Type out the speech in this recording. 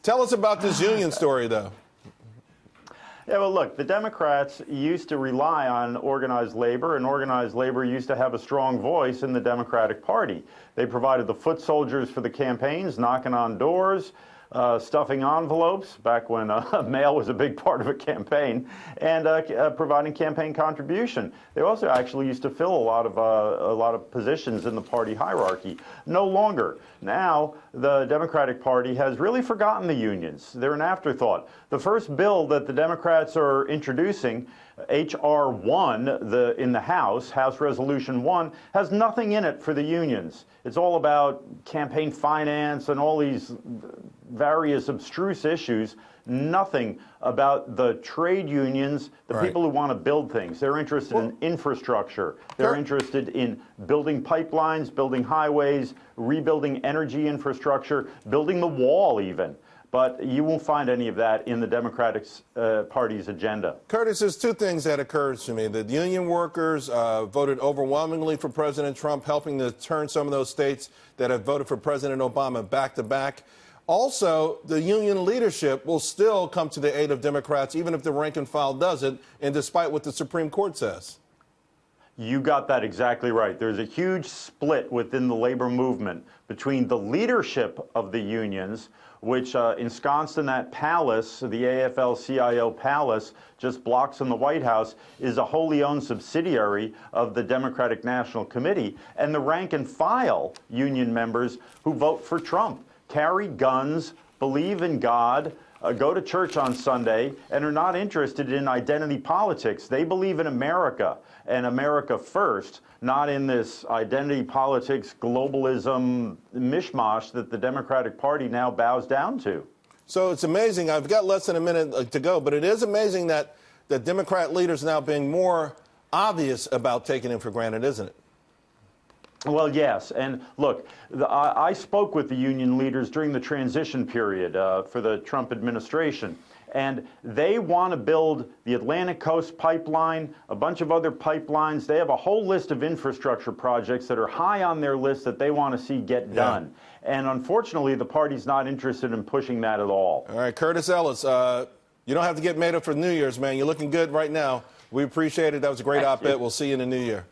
Tell us about this union story, though. Yeah, well, look, the Democrats used to rely on organized labor, and organized labor used to have a strong voice in the Democratic Party. They provided the foot soldiers for the campaigns, knocking on doors, stuffing envelopes, back when mail was a big part of a campaign, and providing campaign contribution. They also actually used to fill a lot of positions in the party hierarchy. No longer. Now, the Democratic Party has really forgotten the unions. They're an afterthought. The first bill that the Democrats are introducing, H.R. 1 in the House Resolution 1, has nothing in it for the unions. It's all about campaign finance and all these various abstruse issues, nothing about the trade unions, the people who want to build things. They're interested in infrastructure. They're interested in building pipelines, building highways, rebuilding energy infrastructure, building the wall even. But you won't find any of that in the Democratic Party's agenda. Curtis, there's two things that occurs to me. The union workers voted overwhelmingly for President Trump, helping to turn some of those states that have voted for President Obama back to back. Also, the union leadership will still come to the aid of Democrats, even if the rank and file doesn't, and despite what the Supreme Court says. You got that exactly right. There's a huge split within the labor movement between the leadership of the unions, which ensconced in that palace, the AFL-CIO palace, just blocks from the White House, is a wholly owned subsidiary of the Democratic National Committee, and the rank and file union members who vote for Trump, carry guns, believe in God, go to church on Sunday, and are not interested in identity politics. They believe in America and America first, not in this identity politics, globalism mishmash that the Democratic Party now bows down to. So it's amazing. I've got less than a minute to go, but it is amazing that the Democrat leaders now being more obvious about taking it for granted, isn't it? Well, yes. And look, I spoke with the union leaders during the transition period for the Trump administration, and they want to build the Atlantic Coast Pipeline, a bunch of other pipelines. They have a whole list of infrastructure projects that are high on their list that they want to see get done. And unfortunately, the party's not interested in pushing that at all. All right, Curtis Ellis, you don't have to get made up for New Year's, man. You're looking good right now. We appreciate it. That was a great op-ed. We'll see you in the new year.